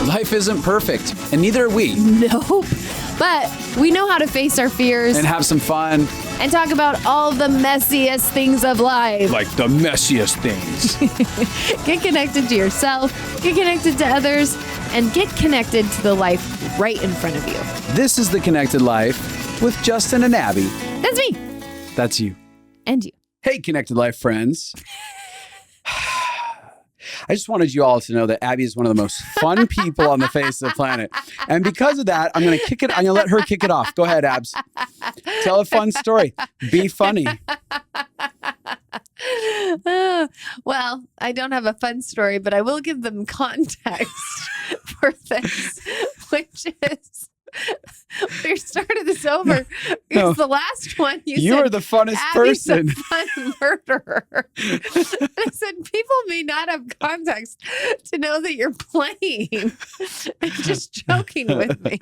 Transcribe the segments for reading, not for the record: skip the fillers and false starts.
Life isn't perfect, and neither are we. Nope. But we know how to face our fears And have some fun. and talk about all the messiest things of life. Like the messiest things. Get connected to yourself, get connected to others, and get connected to the life right in front of you. This is The Connected Life with Justin and Abby. That's me. That's you. And you. Hey, Connected Life friends. I just wanted you all to know that Abby is one of the most fun people on the face of the planet. And because of that, I'm going to let her kick it off. Go ahead, Abs. Tell a fun story. Be funny. Well, I don't have a fun story, but I will give them context for this, which is we started this over because the last one you said, are the funnest Abby's person. A fun murderer. And I said people may not have context to know that you're playing and just joking with me.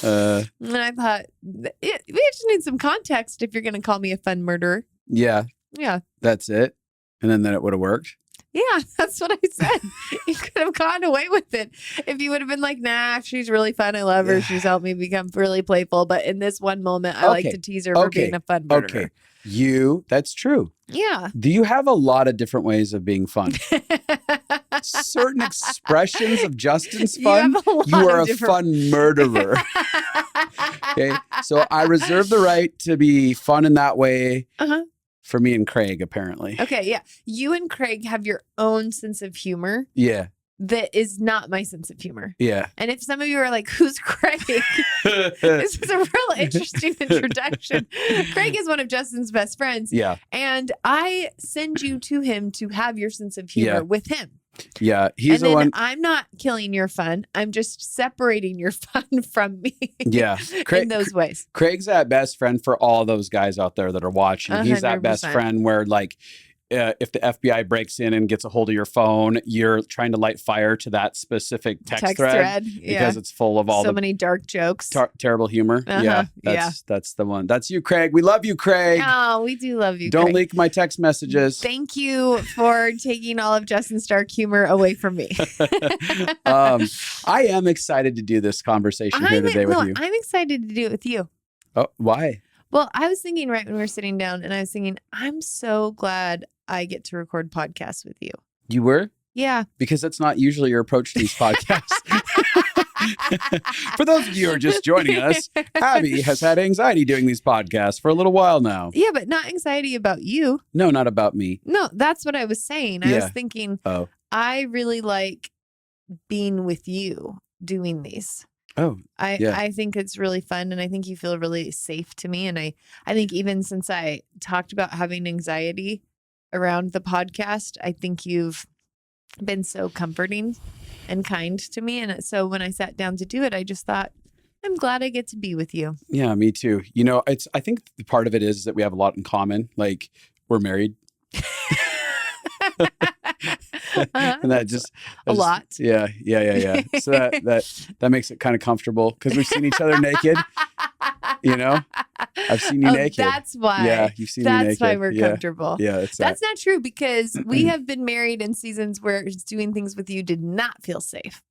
And I thought we just need some context if you're going to call me a fun murderer. Yeah, Yeah. that's it. And then it would have worked. Yeah, that's what I said. You could have gone away with it if you would have been like, nah, she's really fun. I love her. She's helped me become really playful. But in this one moment, I like to tease her for being a fun murderer. Okay. That's true. Yeah. Do you have a lot of different ways of being fun? Certain expressions of Justin's fun, you are a fun murderer. Okay. So I reserve the right to be fun in that way. For me and Craig, apparently. Okay, yeah. You and Craig have your own sense of humor. Yeah. That is not my sense of humor. Yeah. And if some of you are like, who's Craig? This is a real interesting introduction. Craig is one of Justin's best friends. Yeah. And I send you to him to have your sense of humor with him. Yeah. He's and the one. I'm not killing your fun. I'm just separating your fun from me. Yeah. In those ways. Craig's that best friend for all those guys out there that are watching. 100%. He's that best friend where like, if the FBI breaks in and gets a hold of your phone, you're trying to light fire to that specific text thread because it's full of all many dark jokes, terrible humor. That's the one. That's you, Craig. We love you, Craig. Oh, we do love you. Don't Craig. leak my text messages. Thank you for taking all of Justin's dark humor away from me. I am excited to do this conversation here today with you. I'm excited to do it with you. Oh, why? Well, I was thinking right when we were sitting down, and I was thinking, I'm so glad I get to record podcasts with you. You were? Yeah. Because that's not usually your approach to these podcasts. For those of you who are just joining us, Abby has had anxiety doing these podcasts for a little while now. Yeah, but not anxiety about you. No, not about me. No, that's what I was saying. I was thinking, I really like being with you doing these. Oh, I think it's really fun, and I think you feel really safe to me. And I think even since I talked about having anxiety around the podcast, I think you've been so comforting and kind to me. And so when I sat down to do it, I just thought, I'm glad I get to be with you. Yeah, me too. You know, I think the part of it is that we have a lot in common. Like, we're married. And that just a lot. Yeah. So that makes it kind of comfortable because we've seen each other naked. You know, I've seen you naked. That's why. Yeah, you've seen me naked. That's why we're comfortable. Yeah, that's not true because we have been married in seasons where doing things with you did not feel safe.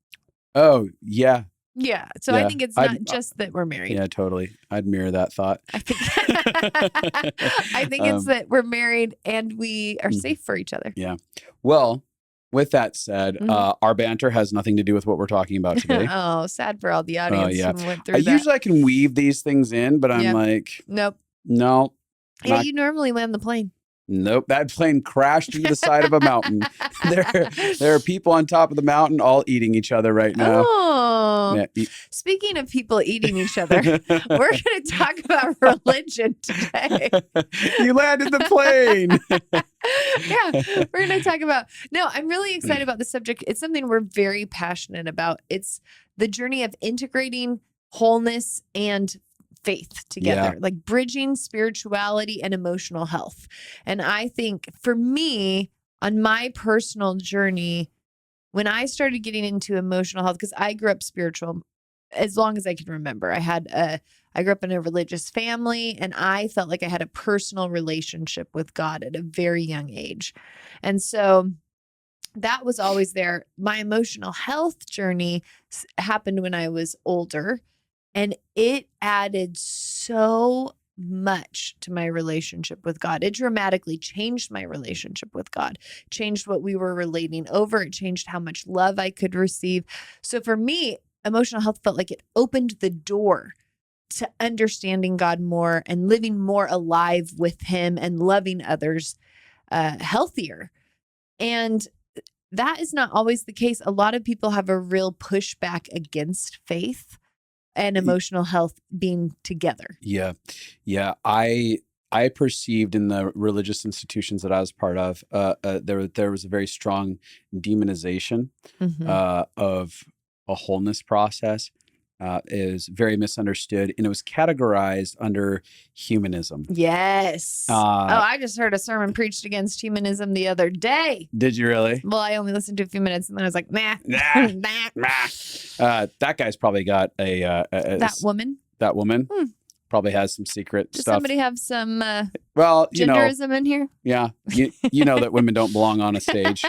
Oh, yeah. Yeah. So I think it's not just that we're married. Yeah, totally. I'd mirror that thought. I think it's that we're married and we are safe for each other. Yeah. Well, with that said, our banter has nothing to do with what we're talking about today. Oh, sad for all the audience who went through that. Usually I can weave these things in, but I'm like, nope. No. Yeah, you normally land the plane. Nope, that plane crashed into the side of a mountain. There are people on top of the mountain all eating each other right now. Oh, yeah, speaking of people eating each other, we're going to talk about religion today. You landed the plane. Yeah, we're going to talk about. No, I'm really excited about the subject. It's something we're very passionate about. It's the journey of integrating wholeness and faith together, like bridging spirituality and emotional health. And I think for me, on my personal journey, when I started getting into emotional health, because I grew up spiritual as long as I can remember. I grew up in a religious family, and I felt like I had a personal relationship with God at a very young age. And so that was always there. My emotional health journey happened when I was older, and it added so much to my relationship with God. It dramatically changed my relationship with God, changed what we were relating over. It changed how much love I could receive. So for me, emotional health felt like it opened the door to understanding God more and living more alive with Him and loving others healthier. And that is not always the case. A lot of people have a real pushback against faith and emotional health being together. Yeah. Yeah. I perceived in the religious institutions that I was part of, there was a very strong demonization of a wholeness process. Is very misunderstood, and it was categorized under humanism. Yes. I just heard a sermon preached against humanism the other day. Did you really? Well, I only listened to a few minutes, and then I was like, nah. That guy's probably got that woman. That woman probably has some secret Does stuff. Somebody have some genderism in here? Yeah, you know that women don't belong on a stage.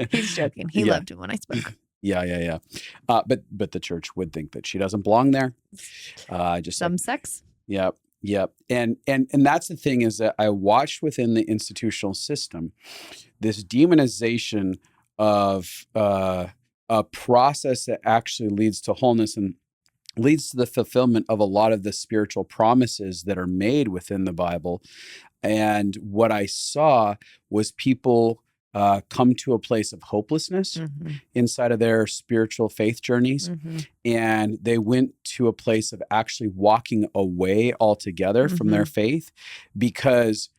He's joking. He loved it when I spoke. Yeah. But the church would think that she doesn't belong there. Just some sex. Yep. And that's the thing, is that I watched within the institutional system this demonization of a process that actually leads to wholeness and leads to the fulfillment of a lot of the spiritual promises that are made within the Bible. And what I saw was people come to a place of hopelessness inside of their spiritual faith journeys. And they went to a place of actually walking away altogether from their faith, because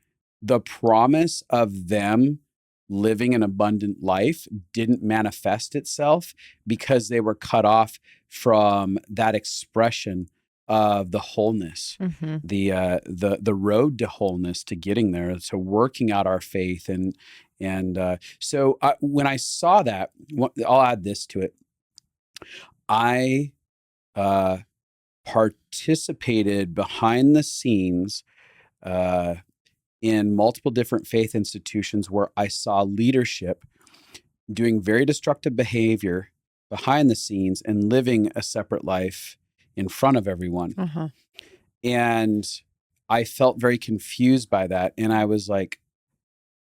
the promise of them living an abundant life didn't manifest itself, because they were cut off from that expression of the wholeness, the road to wholeness, to getting there, to working out our faith. So when I saw that, I'll add this to it. I participated behind the scenes in multiple different faith institutions where I saw leadership doing very destructive behavior behind the scenes and living a separate life in front of everyone. And I felt very confused by that. And I was like,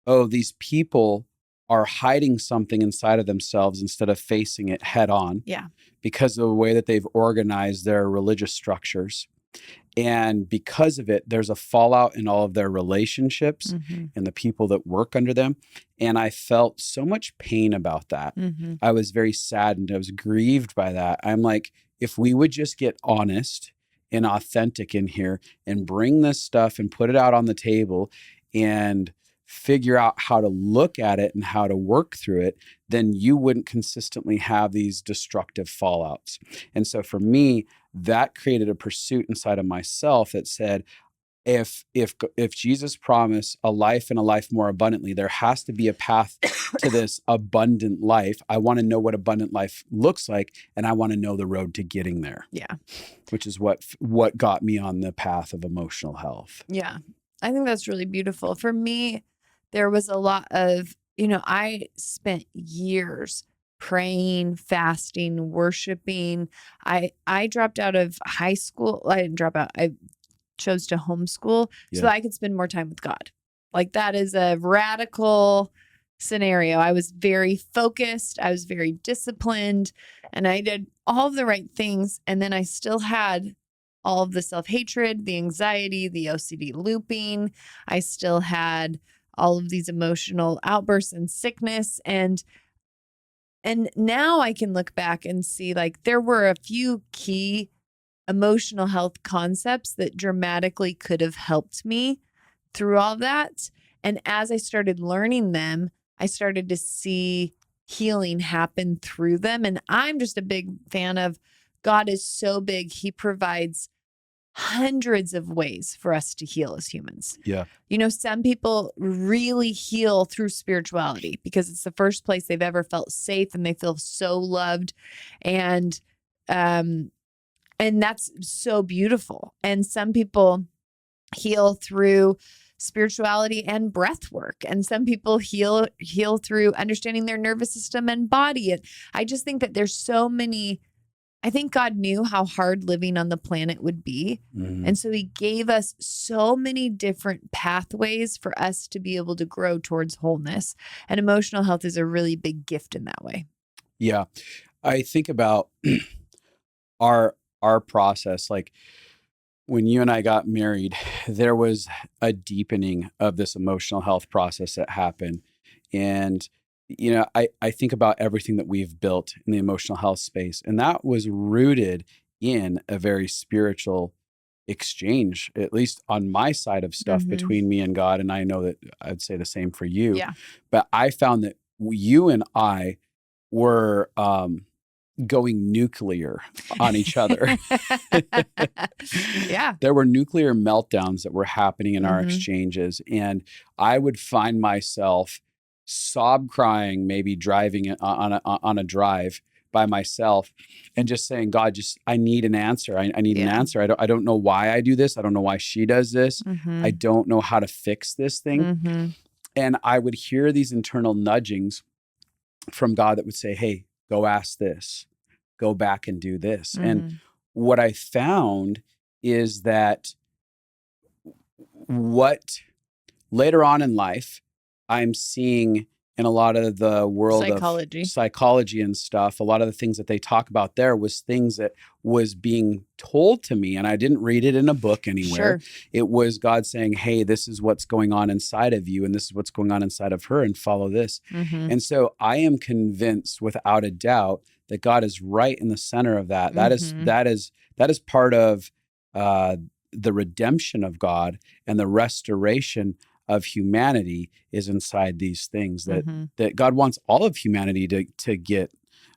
oh, these people are hiding something inside of themselves instead of facing it head on. Yeah. Because of the way that they've organized their religious structures. And because of it, there's a fallout in all of their relationships and the people that work under them. And I felt so much pain about that. I was very saddened. I was grieved by that. I'm like, if we would just get honest and authentic in here and bring this stuff and put it out on the table and figure out how to look at it and how to work through it, then you wouldn't consistently have these destructive fallouts. And so for me, that created a pursuit inside of myself that said, if Jesus promised a life and a life more abundantly, there has to be a path to this abundant life. I want to know what abundant life looks like, and I want to know the road to getting there. Yeah. Which is what got me on the path of emotional health. Yeah. I think that's really beautiful. For me, there was a lot of, I spent years praying, fasting, worshiping. I dropped out of high school. I didn't drop out. I chose to homeschool so that I could spend more time with God. Like, that is a radical scenario. I was very focused. I was very disciplined, and I did all of the right things. And then I still had all of the self-hatred, the anxiety, the OCD looping. I still had all of these emotional outbursts and sickness. And now I can look back and see, like, there were a few key emotional health concepts that dramatically could have helped me through all that. And as I started learning them, I started to see healing happen through them. And I'm just a big fan of God is so big. He provides hundreds of ways for us to heal as humans. Yeah. Some people really heal through spirituality because it's the first place they've ever felt safe and they feel so loved. And that's so beautiful. And some people heal through spirituality and breath work. And some people heal through understanding their nervous system and body. And I just think that there's so many. I think God knew how hard living on the planet would be. Mm-hmm. And so he gave us so many different pathways for us to be able to grow towards wholeness. And emotional health is a really big gift in that way. Yeah. I think about our process. Like when you and I got married, there was a deepening of this emotional health process that happened. And I think about everything that we've built in the emotional health space, and that was rooted in a very spiritual exchange, at least on my side of stuff, between me and God. And I know that I'd say the same for you. Yeah. But I found that you and I were going nuclear on each other. Yeah. There were nuclear meltdowns that were happening in our exchanges. And I would find myself sob crying, maybe driving on a drive by myself and just saying, God, I need an answer. I need an answer. I don't know why I do this. I don't know why she does this. I don't know how to fix this thing. And I would hear these internal nudgings from God that would say, hey, go ask this, go back and do this. And what I found is that what later on in life, I'm seeing in a lot of the world of psychology and stuff, a lot of the things that they talk about there was things that was being told to me. And I didn't read it in a book anywhere. It was God saying, hey, this is what's going on inside of you. And this is what's going on inside of her, and follow this. And so I am convinced without a doubt that God is right in the center of that. That is part of the redemption of God, and the restoration of humanity is inside these things that God wants all of humanity to get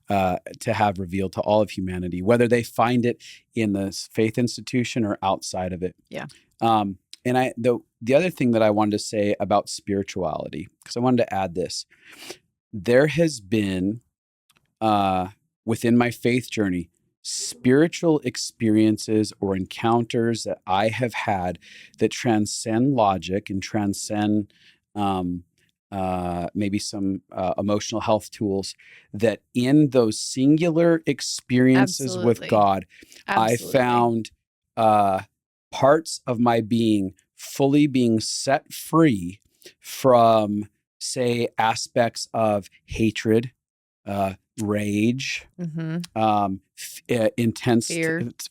to have revealed to all of humanity, whether they find it in the faith institution or outside of it. Yeah. And the other thing that I wanted to say about spirituality, because I wanted to add this, there has been within my faith journey, spiritual experiences or encounters that I have had that transcend logic and transcend maybe some emotional health tools, that in those singular experiences with God, I found parts of my being fully being set free from, say, aspects of hatred, rage, intense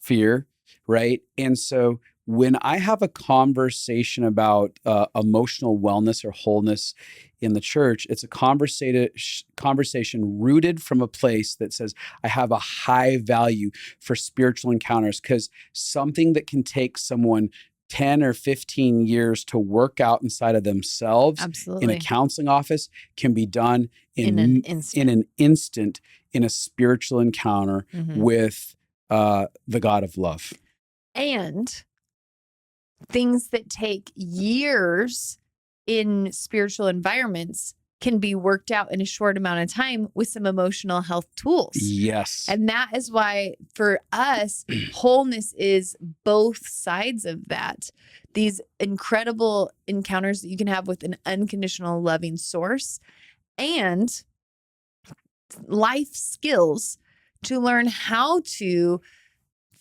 fear, right? And so when I have a conversation about emotional wellness or wholeness in the church, it's a conversation rooted from a place that says, I have a high value for spiritual encounters, because something that can take someone 10 or 15 years to work out inside of themselves in a counseling office can be done in an instant in a spiritual encounter with the God of love. And things that take years in spiritual environments can be worked out in a short amount of time with some emotional health tools. Yes. And that is why for us, wholeness is both sides of that. These incredible encounters that you can have with an unconditional loving source, and life skills to learn how to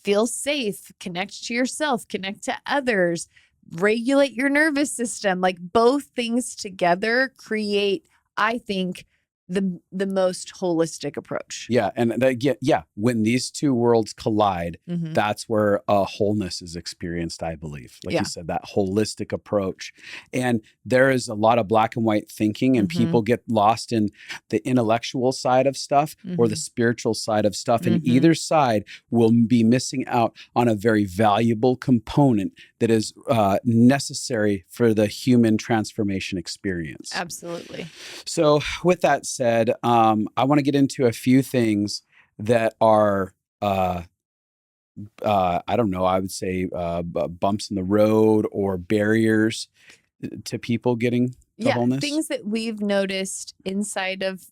feel safe, connect to yourself, connect to others, regulate your nervous system. Like, both things together create, I think, the most holistic approach. Yeah. And when these two worlds collide, that's where wholeness is experienced, I believe. Like you said, that holistic approach. And there is a lot of black and white thinking, and people get lost in the intellectual side of stuff or the spiritual side of stuff. And either side will be missing out on a very valuable component that is necessary for the human transformation experience. Absolutely. So with that said, I want to get into a few things that are, I don't know, I would say bumps in the road or barriers to people getting to wholeness. Things that we've noticed inside of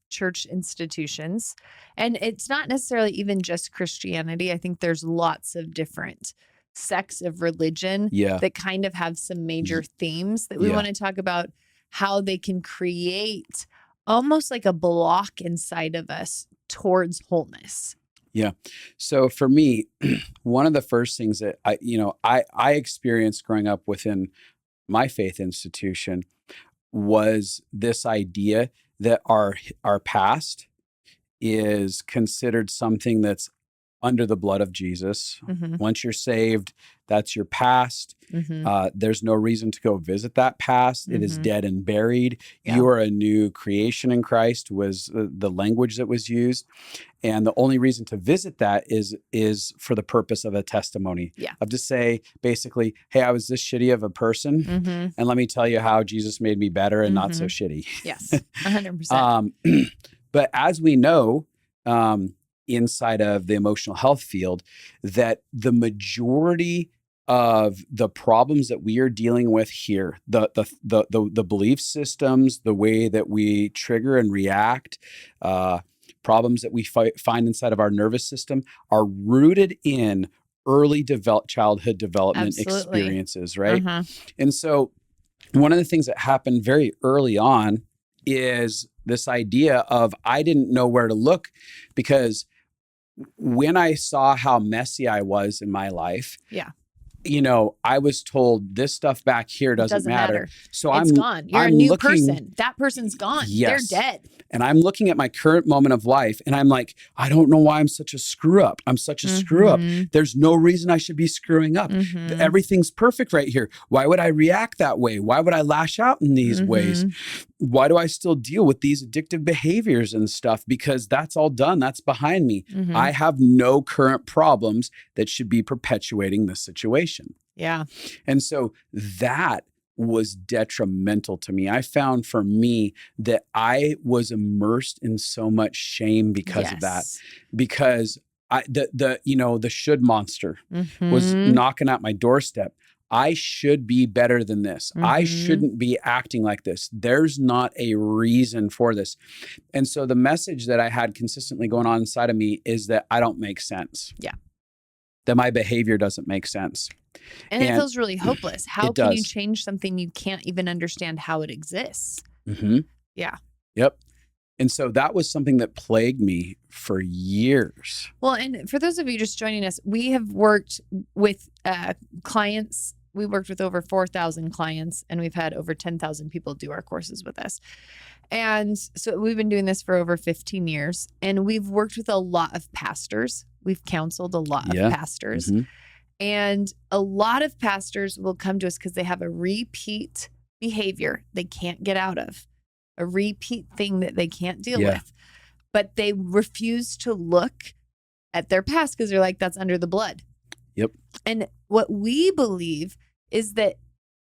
church institutions. And it's not necessarily even just Christianity. I think there's lots of different sects of religion that kind of have some major themes that we want to talk about, how they can create almost like a block inside of us towards wholeness. Yeah. So for me, one of the first things that I experienced growing up within my faith institution was this idea that our past is considered something that's under the blood of Jesus. Mm-hmm. Once you're saved, that's your past. Mm-hmm. There's no reason to go visit that past. It is dead and buried. Yeah. You are a new creation in Christ was the language that was used. And the only reason to visit that is for the purpose of a testimony. Yeah. Of to say, basically, hey, I was this shitty of a person. Mm-hmm. And let me tell you how Jesus made me better and not so shitty. Yes, 100%. But as we know, inside of the emotional health field, that the majority of the problems that we are dealing with here, the belief systems, the way that we trigger and react, problems that we find inside of our nervous system are rooted in early childhood development experiences, right? Uh-huh. And so one of the things that happened very early on is this idea of I didn't know where to look, because when I saw how messy I was in my life, I was told this stuff back here doesn't matter. So it's gone. You're a new person. That person's gone. Yes. They're dead. And I'm looking at my current moment of life and I'm like, I don't know why I'm such a screw up. I'm such a screw up. There's no reason I should be screwing up. Everything's perfect right here. Why would I react that way? Why would I lash out in these ways? Why do I still deal with these addictive behaviors and stuff? Because that's all done. That's behind me. I have no current problems that should be perpetuating this situation. Yeah. And so that was detrimental to me. I found for me that I was immersed in so much shame because of that, because the should monster was knocking at my doorstep. I should be better than this. I shouldn't be acting like this. There's not a reason for this. And so the message that I had consistently going on inside of me is that I don't make sense. Yeah. That my behavior doesn't make sense. And it feels really hopeless. How can you change something you can't even understand how it exists? Yeah. Yep. And so that was something that plagued me for years. Well, and for those of you just joining us, we have worked with clients. We worked with over 4,000 clients, and we've had over 10,000 people do our courses with us. And so we've been doing this for over 15 years, and we've worked with a lot of pastors. We've counseled a lot of pastors. And a lot of pastors will come to us because they have a repeat behavior they can't get out of, a repeat thing that they can't deal with. But they refuse to look at their past because they're like, that's under the blood. Yep. And what we believe is that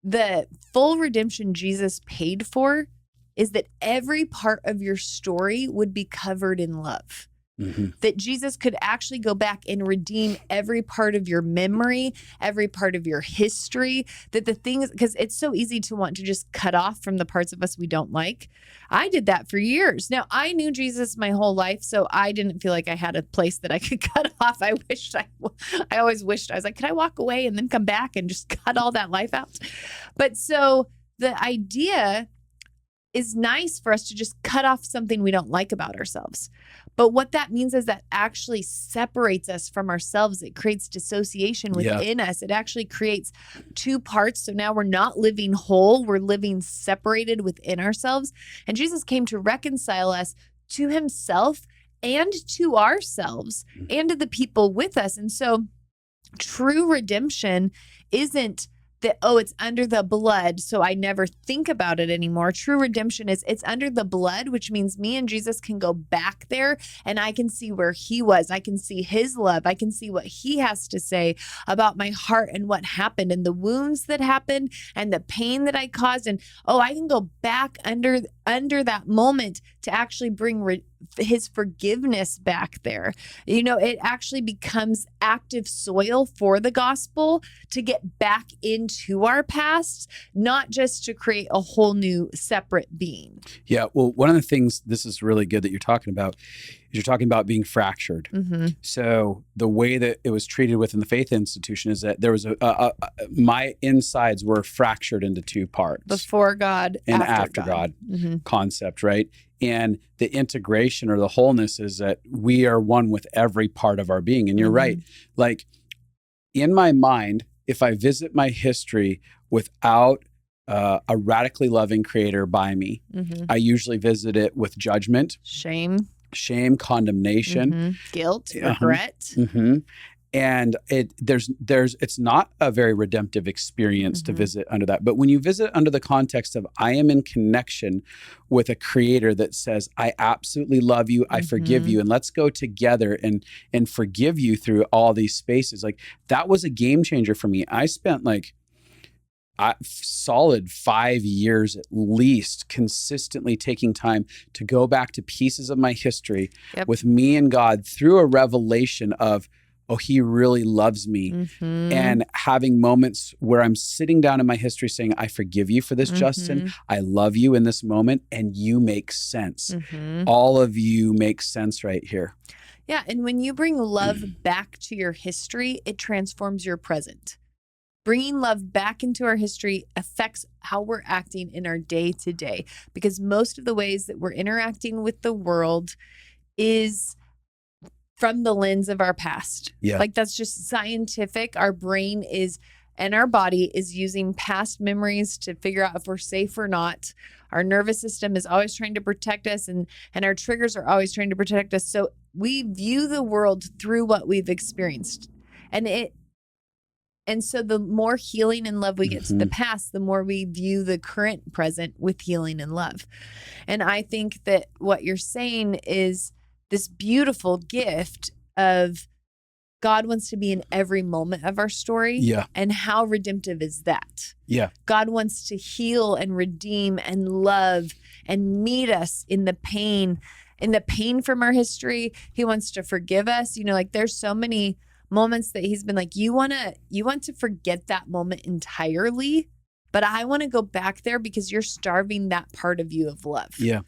the full redemption Jesus paid for is that every part of your story would be covered in love. That Jesus could actually go back and redeem every part of your memory, every part of your history, that the things, because it's so easy to want to just cut off from the parts of us we don't like. I did that for years. Now, I knew Jesus my whole life, so I didn't feel like I had a place that I could cut off. I always wished, I was like, could I walk away and then come back and just cut all that life out? But so the idea is nice for us to just cut off something we don't like about ourselves. But what that means is that actually separates us from ourselves. It creates dissociation within us. It actually creates two parts. So now we're not living whole. We're living separated within ourselves. And Jesus came to reconcile us to himself and to ourselves and to the people with us. And so true redemption isn't that, oh, it's under the blood, so I never think about it anymore. True redemption is it's under the blood, which means me and Jesus can go back there and I can see where he was. I can see his love. I can see what he has to say about my heart and what happened and the wounds that happened and the pain that I caused. And, oh, I can go back under under that moment to actually bring his forgiveness back there. It actually becomes active soil for the gospel to get back into our past, not just to create a whole new separate being. Yeah. Well, one of the things, this is really good that you're talking about, is you're talking about being fractured. Mm-hmm. So the way that it was treated within the faith institution is that there was my insides were fractured into two parts. Before God, and after God mm-hmm. concept, right? And the integration or the wholeness is that we are one with every part of our being. And you're mm-hmm. right. Like in my mind, if I visit my history without a radically loving creator by me, mm-hmm. I usually visit it with judgment, shame, condemnation, mm-hmm. guilt, regret. Mm-hmm. And it's not a very redemptive experience mm-hmm. to visit under that. But when you visit under the context of I am in connection with a creator that says, I absolutely love you, I mm-hmm. forgive you, and let's go together and forgive you through all these spaces. Like that was a game changer for me. I spent solid 5 years at least consistently taking time to go back to pieces of my history yep. with me and God through a revelation of, oh, he really loves me. Mm-hmm. And having moments where I'm sitting down in my history saying, I forgive you for this, mm-hmm. Justin. I love you in this moment. And you make sense. Mm-hmm. All of you make sense right here. Yeah. And when you bring love back to your history, it transforms your present. Bringing love back into our history affects how we're acting in our day to day, because most of the ways that we're interacting with the world is from the lens of our past. Yeah. Like that's just scientific. Our brain and our body is using past memories to figure out if we're safe or not. Our nervous system is always trying to protect us and our triggers are always trying to protect us. So we view the world through what we've experienced. And so the more healing and love we get mm-hmm. to the past, the more we view the current present with healing and love. And I think that what you're saying is this beautiful gift of God wants to be in every moment of our story. Yeah. And how redemptive is that? Yeah. God wants to heal and redeem and love and meet us in the pain from our history. He wants to forgive us. There's so many moments that he's been like, you want to forget that moment entirely, but I want to go back there because you're starving that part of you of love. Yeah.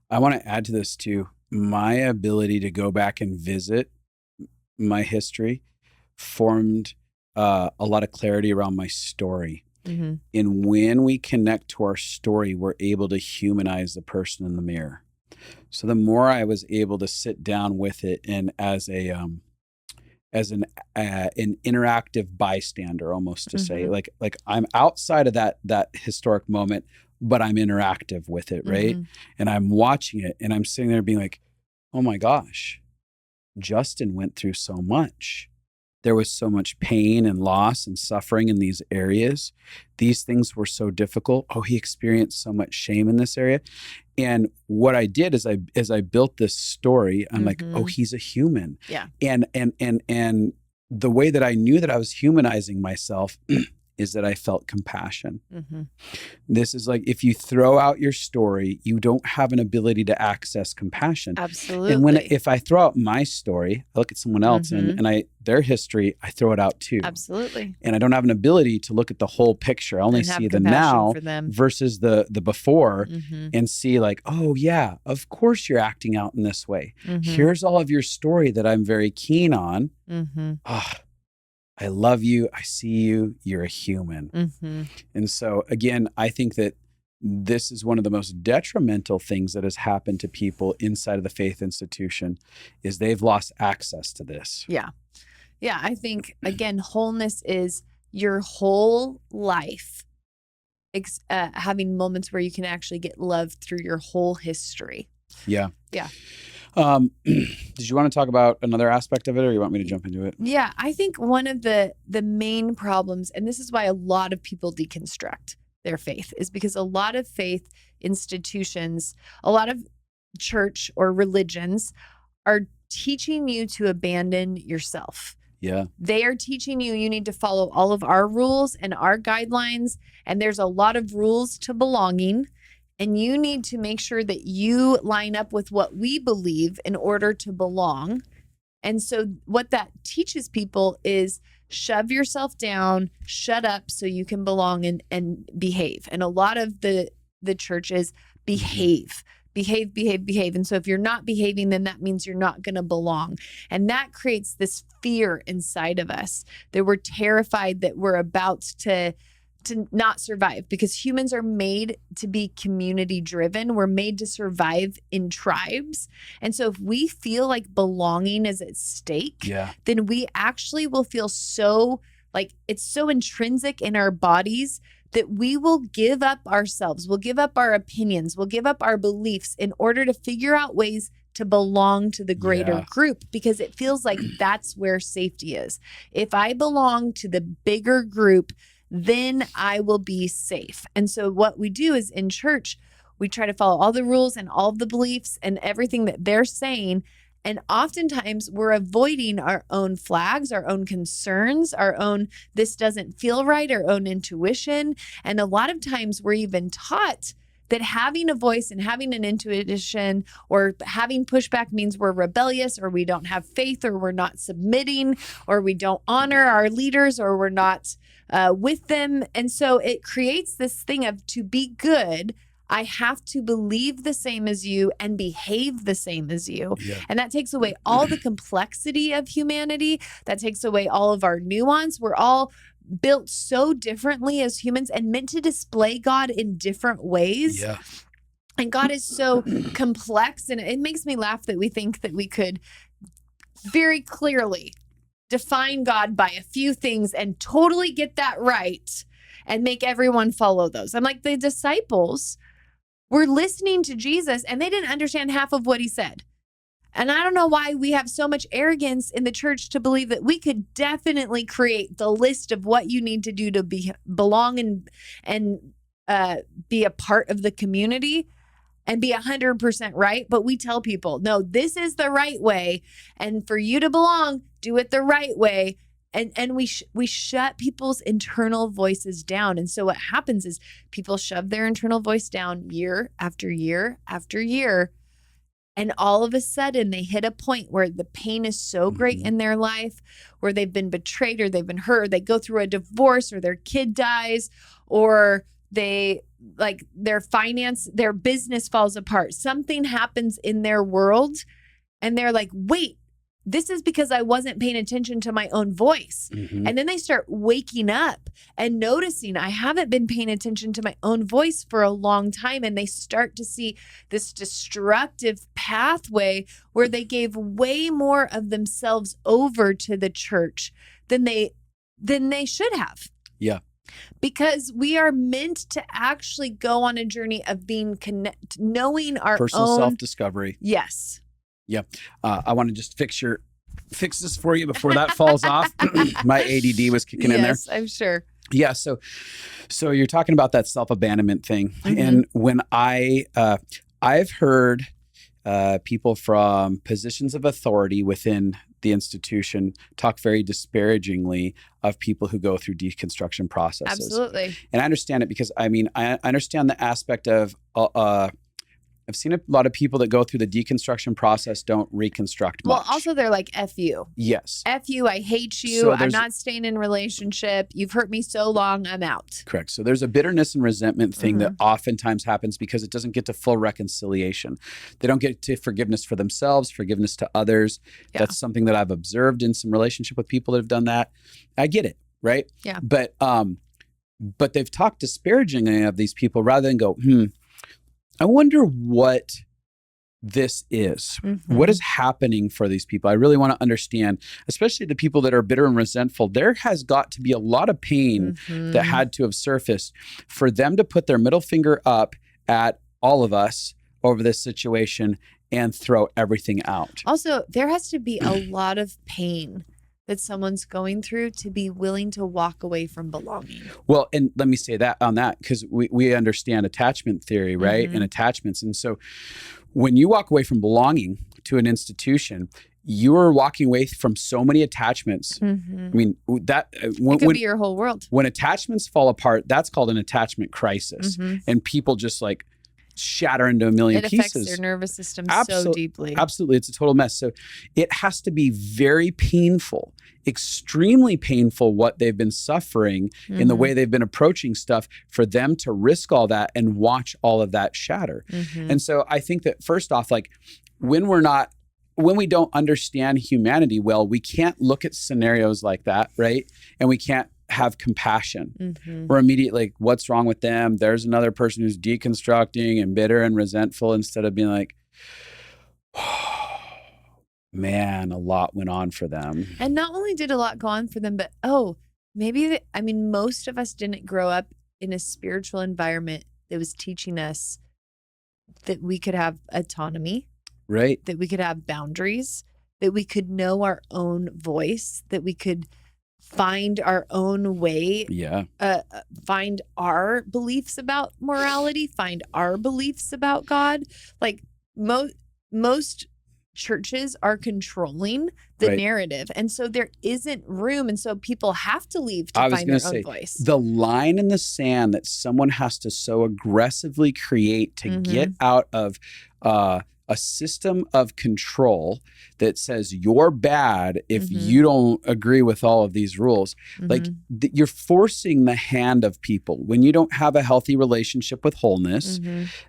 I want to add to this too. My ability to go back and visit my history formed a lot of clarity around my story. Mm-hmm. And when we connect to our story, we're able to humanize the person in the mirror. So the more I was able to sit down with it and as an interactive bystander, almost to mm-hmm. say, like I'm outside of that historic moment, but I'm interactive with it, right? Mm-hmm. And I'm watching it and I'm sitting there being like, oh my gosh, Justin went through so much. There was so much pain and loss and suffering in these areas. These things were so difficult. Oh, he experienced so much shame in this area. And what I did is I built this story. I'm mm-hmm. like, oh, he's a human. Yeah. And the way that I knew that I was humanizing myself is that I felt compassion. Mm-hmm. This is like, if you throw out your story, you don't have an ability to access compassion. Absolutely. And if I throw out my story, I look at someone else mm-hmm. and their history, I throw it out too. Absolutely. And I don't have an ability to look at the whole picture. I only see the now versus the before mm-hmm. and see like, oh yeah, of course you're acting out in this way. Mm-hmm. Here's all of your story that I'm very keen on. Mm-hmm. I love you. I see you. You're a human. Mm-hmm. And so again, I think that this is one of the most detrimental things that has happened to people inside of the faith institution is they've lost access to this. Yeah. Yeah. I think, again, wholeness is your whole life having moments where you can actually get love through your whole history. Yeah. Yeah. Did you want to talk about another aspect of it or you want me to jump into it? Yeah. I think one of the main problems, and this is why a lot of people deconstruct their faith, is because a lot of faith institutions, a lot of church or religions are teaching you to abandon yourself. Yeah. They are teaching you need to follow all of our rules and our guidelines. And there's a lot of rules to belonging. and you need to make sure that you line up with what we believe in order to belong. And so what that teaches people is shove yourself down, shut up so you can belong and behave. And a lot of the churches behave. And so if you're not behaving, then that means you're not going to belong. And that creates this fear inside of us that we're terrified that we're about to not survive, because humans are made to be community driven. We're made to survive in tribes. And so if we feel like belonging is at stake, then we actually will feel so like it's so intrinsic in our bodies that we will give up ourselves, we'll give up our opinions, we'll give up our beliefs in order to figure out ways to belong to the greater group, because it feels like that's where safety is. If I belong to the bigger group, then I will be safe. And so what we do is in church, we try to follow all the rules and all of the beliefs and everything that they're saying. And oftentimes we're avoiding our own flags, our own concerns, our own, this doesn't feel right, our own intuition. And a lot of times we're even taught that having a voice and having an intuition or having pushback means we're rebellious, or we don't have faith, or we're not submitting, or we don't honor our leaders, or we're not with them. And so it creates this thing of, to be good, I have to believe the same as you and behave the same as you. And that takes away all the complexity of humanity. That takes away all of our nuance. We're all built so differently as humans and meant to display God in different ways. And God is so complex. And it makes me laugh that we think that we could very clearly define God by a few things and totally get that right and make everyone follow those. I'm like, the disciples were listening to Jesus and they didn't understand half of what he said. And I don't know why we have so much arrogance in the church to believe that we could definitely create the list of what you need to do to belong and be a part of the community and be 100% right. But we tell people, no, this is the right way. And for you to belong, do it the right way. And we shut people's internal voices down. And so what happens is people shove their internal voice down year after year after year. And all of a sudden they hit a point where the pain is so great in their life, where they've been betrayed or they've been hurt, or they go through a divorce, or their kid dies, or they like their business falls apart. Something happens in their world and they're like, wait, this is because I wasn't paying attention to my own voice. And then they start waking up and noticing, I haven't been paying attention to my own voice for a long time. And they start to see this destructive pathway where they gave way more of themselves over to the church than they should have. Because we are meant to actually go on a journey of being knowing our personal own self-discovery. Yes. I want to just fix this for you before that falls off. My ADD was kicking in there. Yes, I'm sure. Yeah. So you're talking about that self-abandonment thing. And when I've heard people from positions of authority within the institution talk very disparagingly of people who go through deconstruction processes. Absolutely. And I understand it because, I understand the aspect of, I've seen a lot of people that go through the deconstruction process don't reconstruct much. Well, also they're like, F you. Yes. F you, I hate you, So I'm not staying in a relationship, you've hurt me so long, I'm out. Correct. So there's a bitterness and resentment thing that oftentimes happens because it doesn't get to full reconciliation. They don't get to forgiveness for themselves, forgiveness to others. That's something that I've observed in some relationship with people that have done that. I get it, right? Yeah. But they've talked disparagingly of these people rather than go, I wonder what this is. What is happening for these people? I really want to understand, especially the people that are bitter and resentful. There has got to be a lot of pain that had to have surfaced for them to put their middle finger up at all of us over this situation and throw everything out. Also, there has to be a lot of pain that someone's going through to be willing to walk away from belonging. Well, and let me say that on that, because we understand attachment theory, right? And attachments. And so when you walk away from belonging to an institution, you are walking away from so many attachments. I mean, that it could be your whole world. When attachments fall apart, that's called an attachment crisis. And people just like shatter into a million pieces. It affects their nervous system so deeply. Absolutely. It's a total mess. So it has to be very painful, extremely painful what they've been suffering in the way they've been approaching stuff for them to risk all that and watch all of that shatter. And so I think that first off, like when we don't understand humanity well, we can't look at scenarios like that, right? And we can't have compassion. We're immediately like, what's wrong with them? There's another person who's deconstructing and bitter and resentful, instead of being like, oh, man, a lot went on for them. And not only did a lot go on for them, but most of us didn't grow up in a spiritual environment that was teaching us that we could have autonomy, right? That we could have boundaries, that we could know our own voice, that we could find our own way, find our beliefs about morality, find our beliefs about God. Like most churches are controlling the narrative. And so there isn't room. And so people have to leave to find their own voice. The line in the sand that someone has to so aggressively create to get out of a system of control that says you're bad if you don't agree with all of these rules. Like you're forcing the hand of people when you don't have a healthy relationship with wholeness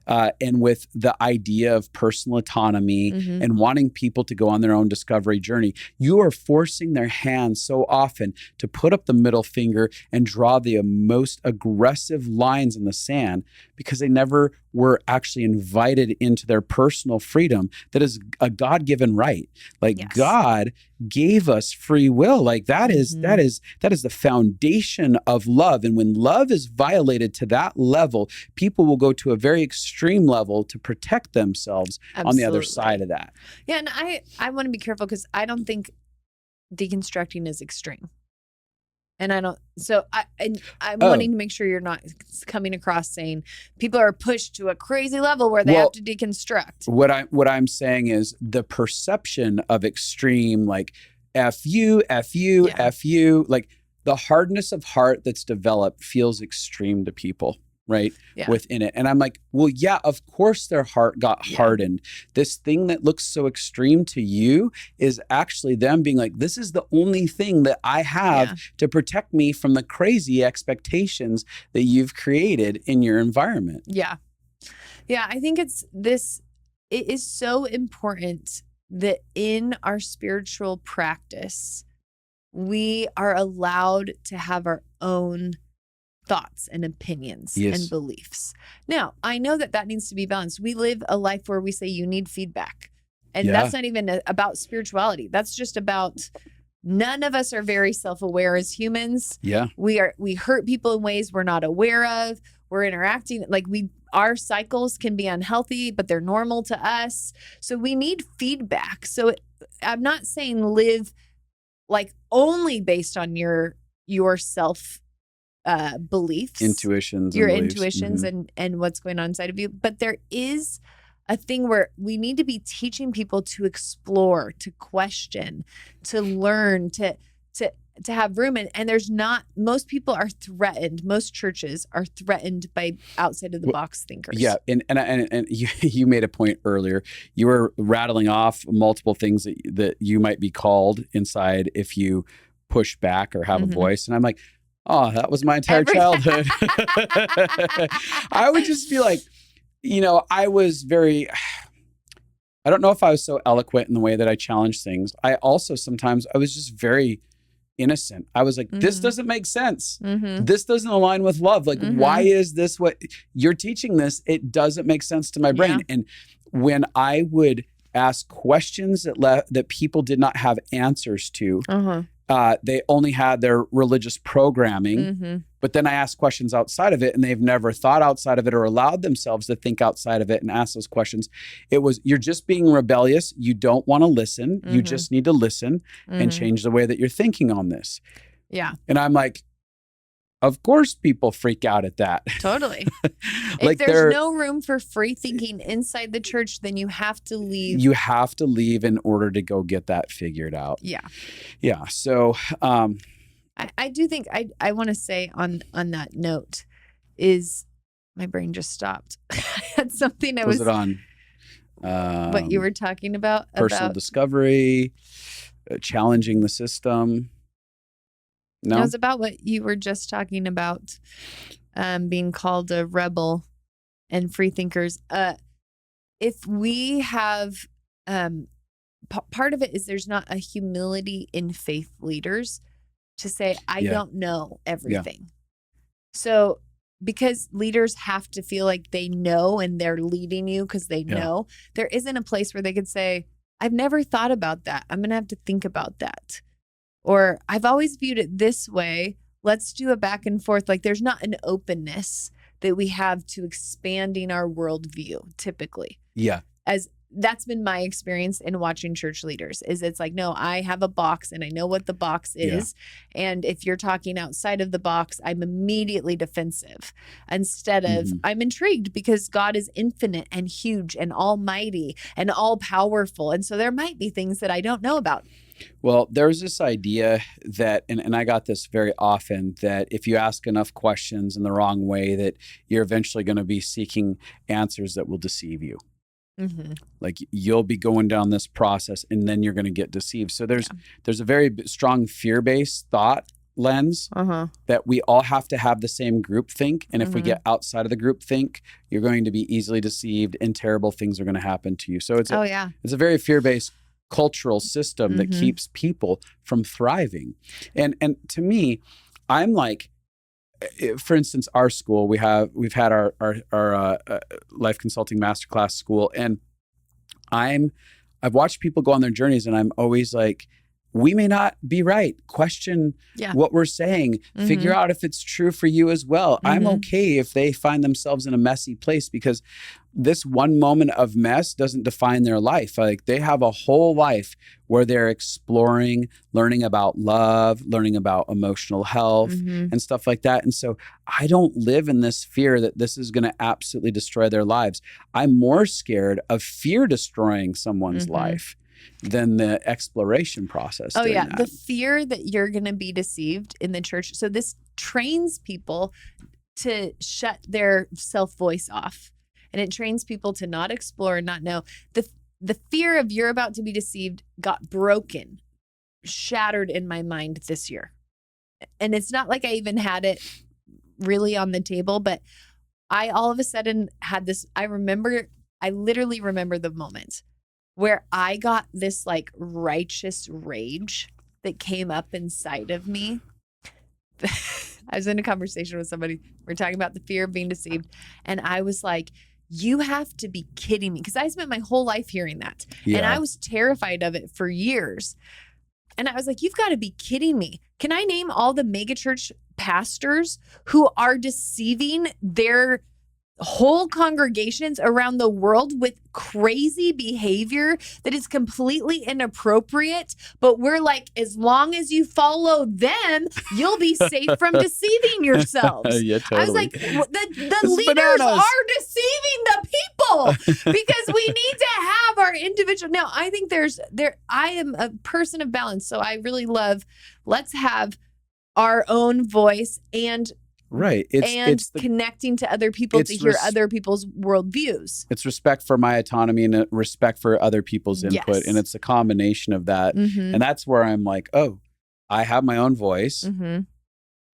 and with the idea of personal autonomy and wanting people to go on their own discovery journey. You are forcing their hand so often to put up the middle finger and draw the most aggressive lines in the sand because they never were actually invited into their personal freedom that is a God-given right. Like God gave us free will. Like that is the foundation of love. And when love is violated to that level, people will go to a very extreme level to protect themselves on the other side of that. Yeah. And I want to be careful because I don't think deconstructing is extreme. And I'm wanting to make sure you're not coming across saying people are pushed to a crazy level where they have to deconstruct. What I'm saying is the perception of extreme, like F you, like the hardness of heart that's developed feels extreme to people. Right. Yeah. Within it. And I'm like, well, yeah, of course their heart got hardened. This thing that looks so extreme to you is actually them being like, this is the only thing that I have to protect me from the crazy expectations that you've created in your environment. Yeah. Yeah. I think it is so important that in our spiritual practice, we are allowed to have our own thoughts and opinions and beliefs. Now, I know that needs to be balanced. We live a life where we say you need feedback. And that's not even about spirituality. That's just about none of us are very self-aware as humans. Yeah. We hurt people in ways we're not aware of. We're interacting like our cycles can be unhealthy, but they're normal to us. So we need feedback. So I'm not saying live like only based on your self beliefs, your intuitions and what's going on inside of you. But there is a thing where we need to be teaching people to explore, to question, to learn, to have room. And there's not, most people are threatened. Most churches are threatened by outside of the box thinkers. Yeah. And you made a point earlier. You were rattling off multiple things that you might be called inside if you push back or have a voice. And I'm like, oh, that was my entire childhood. I would just be like, I don't know if I was so eloquent in the way that I challenged things. I also sometimes I was just very innocent. I was like, this doesn't make sense. This doesn't align with love. Like, why is this what you're teaching this? It doesn't make sense to my brain. And when I would ask questions that people did not have answers to, they only had their religious programming, but then I asked questions outside of it and they've never thought outside of it or allowed themselves to think outside of it and ask those questions. It was, you're just being rebellious. You don't want to listen. You just need to listen and change the way that you're thinking on this. Yeah. And I'm like, of course people freak out at that. Totally. Like if there's no room for free thinking inside the church, then you have to leave. You have to leave in order to go get that figured out. Yeah. Yeah. So I do think I want to say on that note is my brain just stopped. I had something Was it on what you were talking about? Personal discovery, challenging the system? No? It was about what you were just talking about, being called a rebel and free thinkers. If we have, part of it is there's not a humility in faith leaders to say, I don't know everything. Yeah. So because leaders have to feel like they know and they're leading you because they know, there isn't a place where they could say, I've never thought about that. I'm going to have to think about that. Or I've always viewed it this way. Let's do a back and forth. Like there's not an openness that we have to expanding our worldview typically. Yeah. As that's been my experience in watching church leaders is it's like, no, I have a box and I know what the box is. Yeah. And if you're talking outside of the box, I'm immediately defensive instead of I'm intrigued because God is infinite and huge and almighty and all powerful. And so there might be things that I don't know about. Well, there's this idea that, and I got this very often, that if you ask enough questions in the wrong way, that you're eventually going to be seeking answers that will deceive you. Mm-hmm. Like you'll be going down this process and then you're going to get deceived. So there's a very strong fear-based thought lens that we all have to have the same group think. And if we get outside of the group think, you're going to be easily deceived and terrible things are going to happen to you. So it's a very fear-based cultural system that keeps people from thriving. And to me, I'm like, for instance, our school, we've had our life consulting masterclass school, and I've watched people go on their journeys, and I'm always like, we may not be right. Question what we're saying. Figure out if it's true for you as well. I'm okay if they find themselves in a messy place because this one moment of mess doesn't define their life. Like they have a whole life where they're exploring, learning about love, learning about emotional health and stuff like that. And so I don't live in this fear that this is going to absolutely destroy their lives. I'm more scared of fear destroying someone's life than the exploration process. Oh yeah. The fear that you're going to be deceived in the church. So this trains people to shut their self-voice off, and it trains people to not explore and not know. The fear of you're about to be deceived got broken, shattered in my mind this year. And it's not like I even had it really on the table, but I all of a sudden had this, I literally remember the moment where I got this like righteous rage that came up inside of me. I was in a conversation with somebody. We're talking about the fear of being deceived. And I was like, you have to be kidding me. Because I spent my whole life hearing that. Yeah. And I was terrified of it for years. And I was like, you've got to be kidding me. Can I name all the megachurch pastors who are deceiving their whole congregations around the world with crazy behavior that is completely inappropriate, but we're like, as long as you follow them, you've be safe from deceiving yourselves. Yeah, totally. I was like, the leaders are deceiving the people because we need to have our individual. Now, I think I am a person of balance, so I really love, let's have our own voice and right. It's connecting to other people to hear other people's worldviews. It's respect for my autonomy and respect for other people's input. Yes. And it's a combination of that. And that's where I'm like, oh, I have my own voice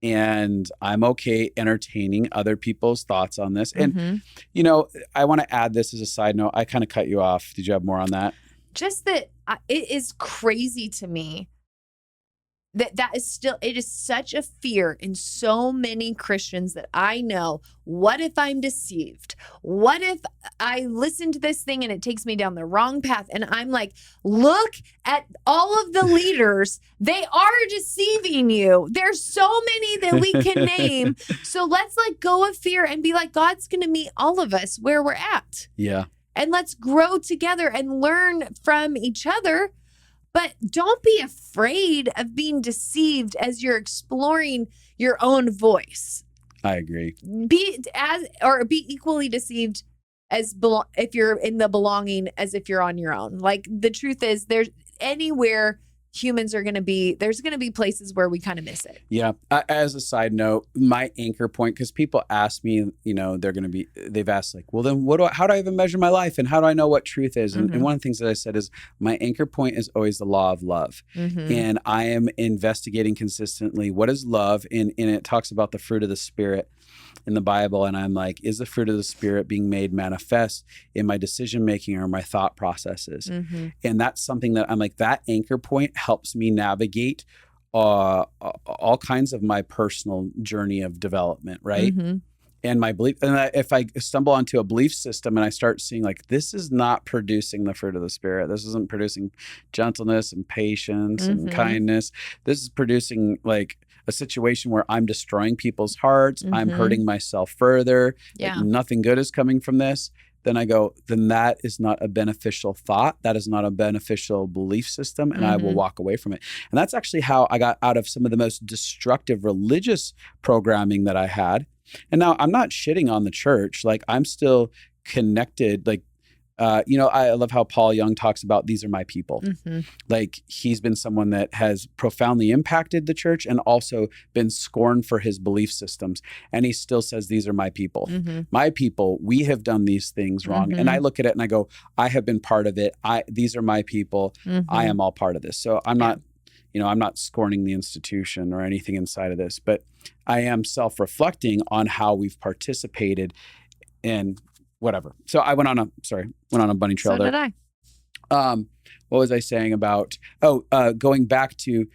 and I'm okay entertaining other people's thoughts on this. And, I want to add this as a side note. I kind of cut you off. Did you have more on that? Just that it is crazy to me it is such a fear in so many Christians that I know. What if I'm deceived? What if I listen to this thing and it takes me down the wrong path? And I'm like, look at all of the leaders. They are deceiving you. There's so many that we can name. So let's let go of fear and be like, God's going to meet all of us where we're at. Yeah. And let's grow together and learn from each other. But don't be afraid of being deceived as you're exploring your own voice. I agree. Be equally deceived as if you're in the belonging as if you're on your own. Like the truth is, there's anywhere humans are going to be, there's going to be places where we kind of miss it. Yeah. As a side note, my anchor point, because people ask me, they've asked like, well, then how do I even measure my life? And how do I know what truth is? And one of the things that I said is my anchor point is always the law of love. And I am investigating consistently what is love. And it talks about the fruit of the Spirit in the Bible. And I'm like, is the fruit of the Spirit being made manifest in my decision-making or my thought processes? And that's something that I'm like, that anchor point helps me navigate all kinds of my personal journey of development, right? And my belief, and if I stumble onto a belief system and I start seeing like, this is not producing the fruit of the Spirit. This isn't producing gentleness and patience and kindness. This is producing like a situation where I'm destroying people's hearts. I'm hurting myself further. Like nothing good is coming from this. Then I go, then that is not a beneficial thought. That is not a beneficial belief system. And I will walk away from it. And that's actually how I got out of some of the most destructive religious programming that I had. And now I'm not shitting on the church. Like I'm still connected. Like, I love how Paul Young talks about these are my people. Like he's been someone that has profoundly impacted the church and also been scorned for his belief systems. And he still says, these are my people. My people, we have done these things wrong. And I look at it and I go, I have been part of it. These are my people. I am all part of this. So I'm not, I'm not scorning the institution or anything inside of this, but I am self-reflecting on how we've participated in whatever. So I went on a bunny trail there. So did I. What was I saying about, going back to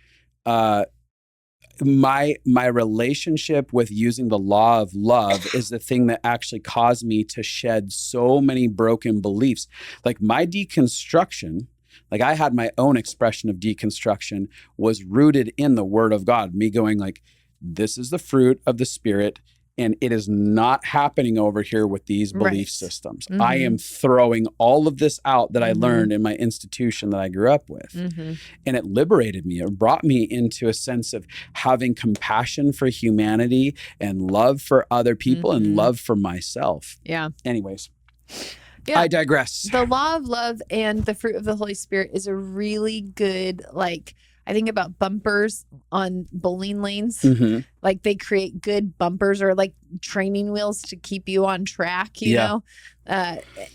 my relationship with using the law of love is the thing that actually caused me to shed so many broken beliefs. Like my deconstruction, like I had my own expression of deconstruction was rooted in the Word of God, me going like, this is the fruit of the Spirit. And it is not happening over here with these belief systems. I am throwing all of this out that I learned in my institution that I grew up with. And it liberated me. It brought me into a sense of having compassion for humanity and love for other people and love for myself. Yeah. Anyways, I digress. The law of love and the fruit of the Holy Spirit is a really good, I think about bumpers on bowling lanes. Like they create good bumpers or like training wheels to keep you on track, you know?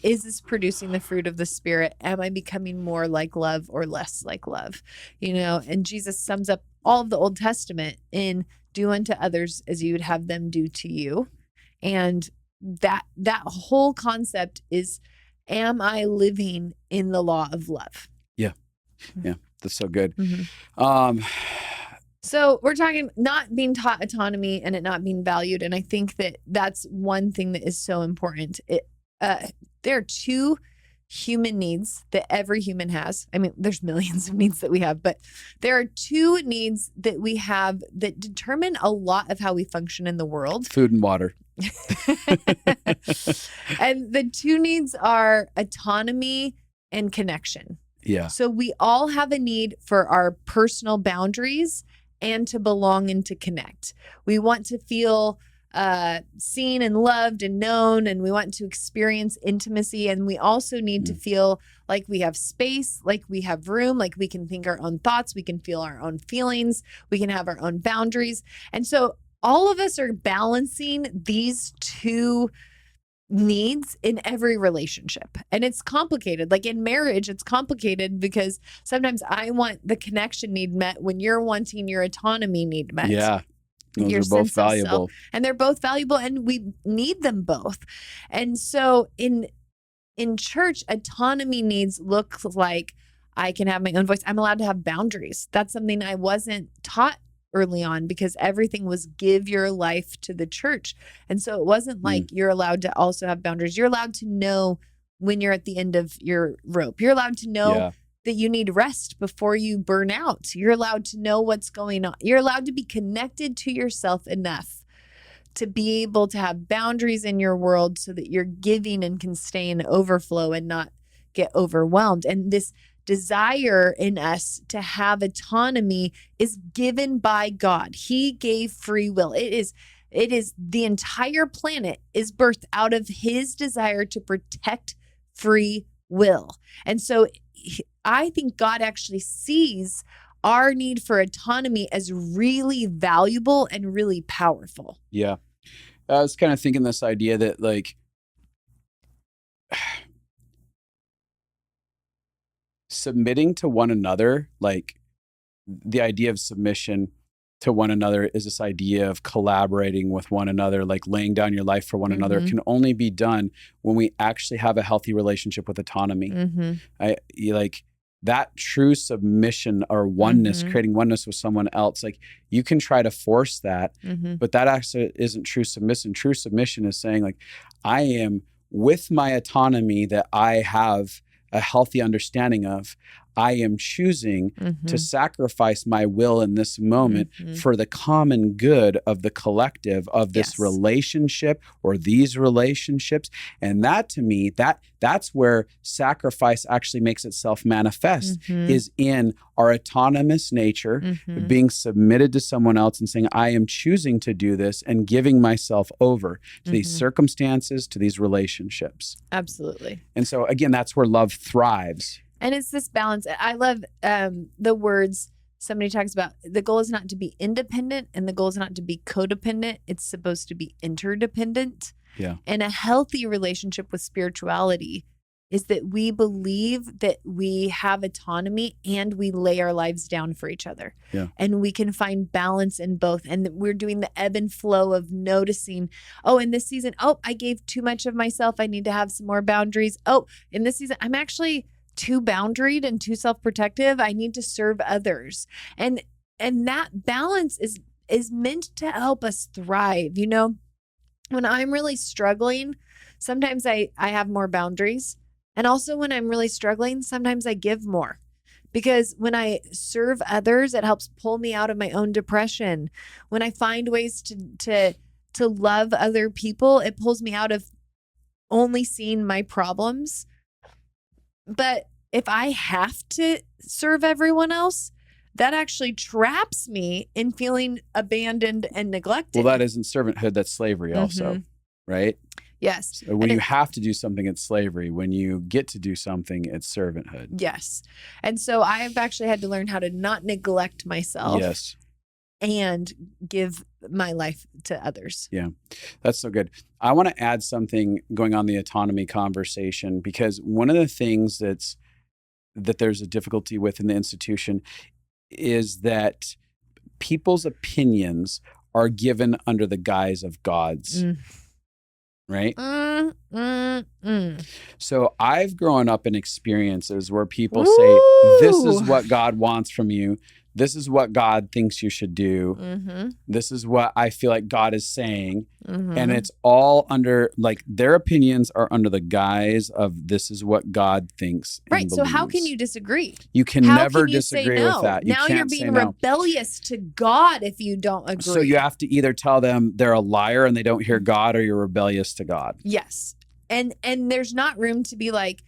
Is this producing the fruit of the Spirit? Am I becoming more like love or less like love? And Jesus sums up all of the Old Testament in do unto others as you would have them do to you. And that whole concept is, am I living in the law of love? Yeah. That's so good. So we're talking not being taught autonomy and it not being valued. And I think that that's one thing that is so important. There are two human needs that every human has. I mean, there's millions of needs that we have, but there are two needs that we have that determine a lot of how we function in the world. Food and water. And the two needs are autonomy and connection. Yeah. So we all have a need for our personal boundaries and to belong and to connect. We want to feel seen and loved and known, and we want to experience intimacy. And we also need to feel like we have space, like we have room, like we can think our own thoughts, we can feel our own feelings, we can have our own boundaries. And so all of us are balancing these two needs in every relationship. And it's complicated. Like in marriage, it's complicated because sometimes I want the connection need met when you're wanting your autonomy need met. Yeah. Those your are both sense of valuable. self. And they're both valuable and we need them both. And so in church, autonomy needs look like I can have my own voice. I'm allowed to have boundaries. That's something I wasn't taught early on because everything was give your life to the church. And so it wasn't like you're allowed to also have boundaries. You're allowed to know when you're at the end of your rope. You're allowed to know that you need rest before you burn out. You're allowed to know what's going on. You're allowed to be connected to yourself enough to be able to have boundaries in your world so that you're giving and can stay in overflow and not get overwhelmed. And this desire in us to have autonomy is given by God. He gave free will. It is the entire planet is birthed out of his desire to protect free will. And so I think God actually sees our need for autonomy as really valuable and really powerful. Yeah. I was kind of thinking this idea that like submitting to one another, like the idea of submission to one another is this idea of collaborating with one another, like laying down your life for one another, can only be done when we actually have a healthy relationship with autonomy. Like that true submission or oneness, creating oneness with someone else, like you can try to force that, but that actually isn't true submission. True submission is saying like, I am with my autonomy that I have a healthy understanding of, I am choosing to sacrifice my will in this moment for the common good of the collective of this relationship or these relationships. And that to me, that's where sacrifice actually makes itself manifest, is in our autonomous nature, being submitted to someone else and saying, I am choosing to do this and giving myself over to these circumstances, to these relationships. Absolutely. And so again, that's where love thrives. And it's this balance. I love the words somebody talks about. The goal is not to be independent and the goal is not to be codependent. It's supposed to be interdependent. Yeah. And a healthy relationship with spirituality is that we believe that we have autonomy and we lay our lives down for each other. Yeah. And we can find balance in both. And we're doing the ebb and flow of noticing, oh, in this season, oh, I gave too much of myself. I need to have some more boundaries. Oh, in this season, I'm actually too boundaried and too self-protective. I need to serve others. And that balance is meant to help us thrive. You know, when I'm really struggling, sometimes I have more boundaries. And also when I'm really struggling, sometimes I give more. Because when I serve others, it helps pull me out of my own depression. When I find ways to love other people, it pulls me out of only seeing my problems. But if I have to serve everyone else, that actually traps me in feeling abandoned and neglected. Well, that isn't servanthood, that's slavery also, right? Yes. So when you have to do something, it's slavery. When you get to do something, it's servanthood. Yes. And so I've actually had to learn how to not neglect myself. Yes. And give my life to others. Yeah, that's so good. I want to add something going on the autonomy conversation, because one of the things that there's a difficulty with in the institution is that people's opinions are given under the guise of God's. Right? So I've grown up in experiences where people say, this is what God wants from you. This is what God thinks you should do. This is what I feel like God is saying. And it's all under, like, their opinions are under the guise of this is what God thinks. Right. So how can you disagree? You can never disagree with that. Now you're being rebellious to God if you don't agree. So you have to either tell them they're a liar and they don't hear God, or you're rebellious to God. Yes. And there's not room to be like,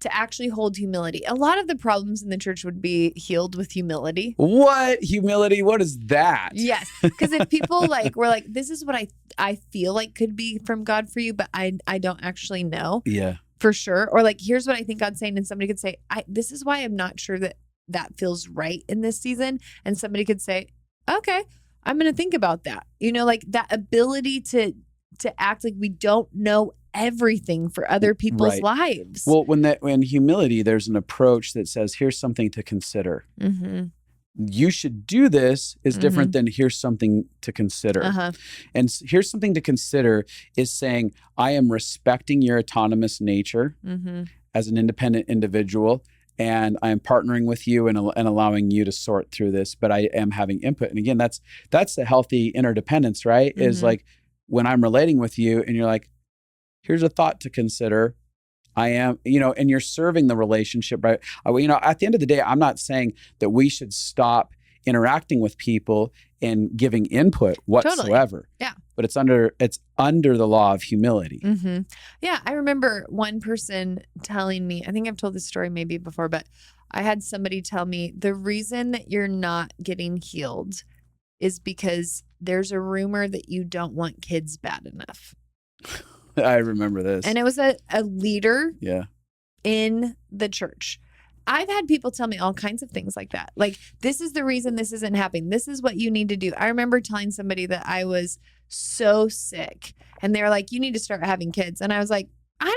to actually hold humility. A lot of the problems in the church would be healed with humility. What? Humility? What is that? Yes. Because if people were like, this is what I feel like could be from God for you, but I don't actually know. Yeah. For sure. Or like, here's what I think God's saying. And somebody could say, this is why I'm not sure that feels right in this season. And somebody could say, okay, I'm going to think about that. You know, like that ability to act like we don't know everything for other people's lives. Well, when humility, there's an approach that says, here's something to consider. You should do this is different than here's something to consider. And here's something to consider is saying, I am respecting your autonomous nature as an independent individual, and I am partnering with you and allowing you to sort through this, but I am having input. And again, that's the healthy interdependence, right? Is like when I'm relating with you and you're like, here's a thought to consider. I am, and you're serving the relationship, right? At the end of the day, I'm not saying that we should stop interacting with people and giving input whatsoever. Totally. Yeah. But it's under the law of humility. Yeah. I remember one person telling me, I think I've told this story maybe before, but I had somebody tell me the reason that you're not getting healed is because there's a rumor that you don't want kids bad enough. I remember this. And it was a leader yeah. in the church. I've had people tell me all kinds of things like that. Like, this is the reason this isn't happening. This is what you need to do. I remember telling somebody that I was so sick and they're like, you need to start having kids. And I was like, I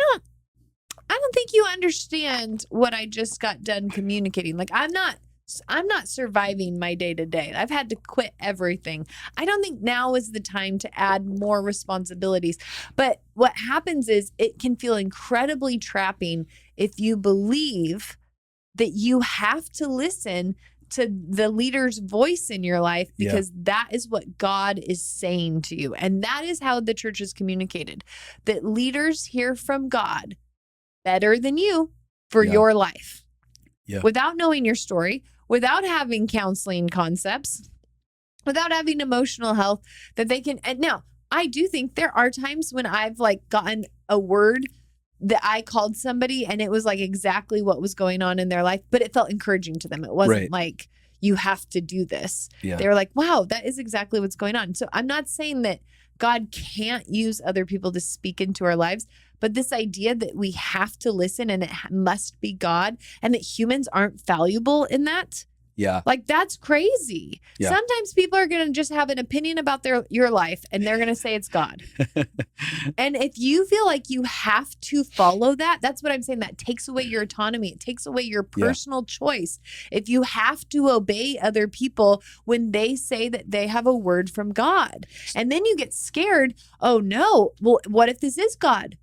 don't think you understand what I just got done communicating. Like, I'm not surviving my day to day. I've had to quit everything. I don't think now is the time to add more responsibilities. But what happens is it can feel incredibly trapping if you believe that you have to listen to the leader's voice in your life because that is what God is saying to you. And that is how the church is communicated, that leaders hear from God better than you for your life. Yeah. Without knowing your story, without having counseling concepts, without having emotional health that they can. And now, I do think there are times when I've like gotten a word that I called somebody and it was like exactly what was going on in their life, but it felt encouraging to them. It wasn't like, you have to do this. Yeah. They were like, wow, that is exactly what's going on. So I'm not saying that God can't use other people to speak into our lives, but this idea that we have to listen and it must be God and that humans aren't fallible in that. Yeah. Like, that's crazy. Yeah. Sometimes people are going to just have an opinion about your life and they're going to say it's God. And if you feel like you have to follow that, that's what I'm saying. That takes away your autonomy. It takes away your personal choice. If you have to obey other people when they say that they have a word from God, and then you get scared. Oh no. Well, what if this is God?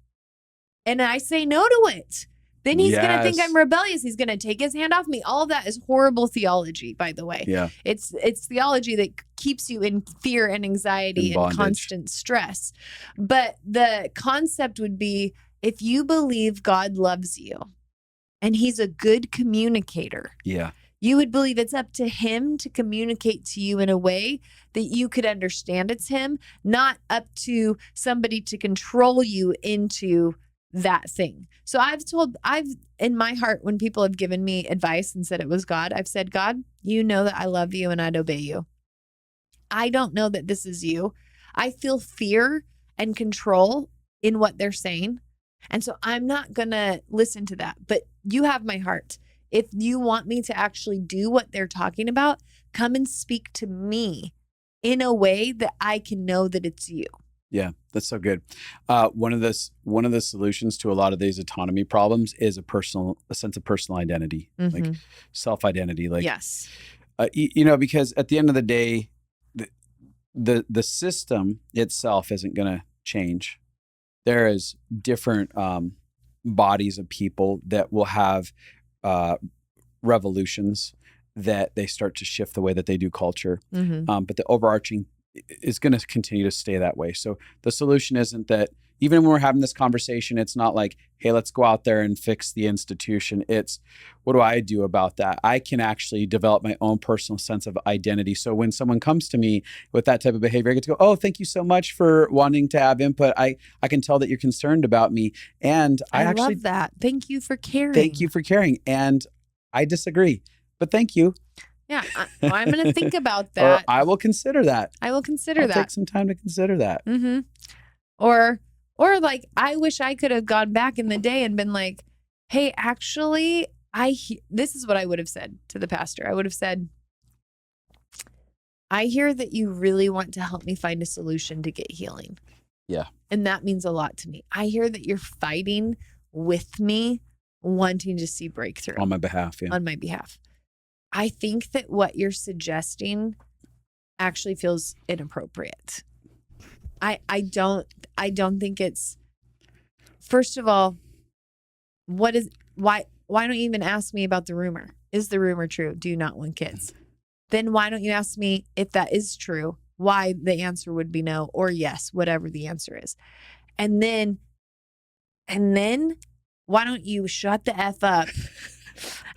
And I say no to it. Then he's going to think I'm rebellious. He's going to take his hand off me. All of that is horrible theology, by the way. Yeah. It's theology that keeps you in fear and anxiety and constant stress. But the concept would be, if you believe God loves you and he's a good communicator, you would believe it's up to him to communicate to you in a way that you could understand it's him, not up to somebody to control you into that thing. So I've in my heart, when people have given me advice and said it was God, I've said, God, you know that I love you and I'd obey you. I don't know that this is you. I feel fear and control in what they're saying. And so I'm not going to listen to that, but you have my heart. If you want me to actually do what they're talking about, come and speak to me in a way that I can know that it's you. Yeah, that's so good. One of the solutions to a lot of these autonomy problems is a sense of personal identity, like self-identity. Like, yes, because at the end of the day, the system itself isn't going to change. There is different bodies of people that will have revolutions that they start to shift the way that they do culture. But the overarching is going to continue to stay that way. So the solution isn't that, even when we're having this conversation, it's not like, hey, let's go out there and fix the institution. It's, what do I do about that? I can actually develop my own personal sense of identity. So when someone comes to me with that type of behavior, I get to go, oh, thank you so much for wanting to have input. I can tell that you're concerned about me. And I actually love that. Thank you for caring. Thank you for caring. And I disagree, but thank you. Yeah, I'm going to think about that. Or I will consider that. I'll take some time to consider that. Or like, I wish I could have gone back in the day and been like, hey, actually, this is what I would have said to the pastor. I would have said, I hear that you really want to help me find a solution to get healing. Yeah. And that means a lot to me. I hear that you're fighting with me, wanting to see breakthrough. On my behalf, yeah. On my behalf. I think that what you're suggesting actually feels inappropriate. I don't think it's, first of all, why don't you even ask me about the rumor? Is the rumor true? Do you not want kids? Then why don't you ask me if that is true? Why the answer would be no or yes, whatever the answer is. And then why don't you shut the F up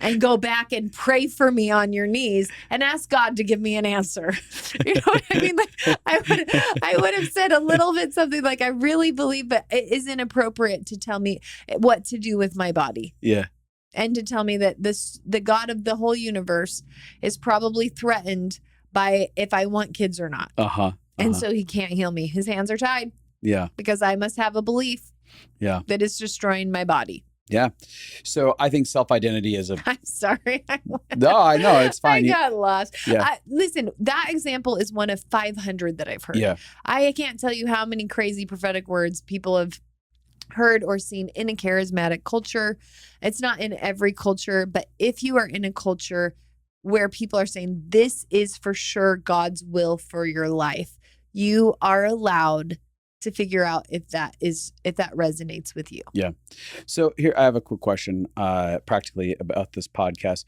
and go back and pray for me on your knees and ask God to give me an answer? You know what I mean? Like, I would have said a little bit something like, I really believe, but it is inappropriate to tell me what to do with my body. Yeah. And to tell me that the God of the whole universe is probably threatened by if I want kids or not. And so he can't heal me. His hands are tied. Yeah. Because I must have a belief that is destroying my body. Yeah. So I think self-identity is I'm sorry. No, I know. It's fine. I got lost. Yeah. Listen, that example is one of 500 that I've heard. Yeah. I can't tell you how many crazy prophetic words people have heard or seen in a charismatic culture. It's not in every culture, but if you are in a culture where people are saying this is for sure God's will for your life, you are allowed to figure out if that resonates with you. Yeah. So here, I have a quick question, practically about this podcast.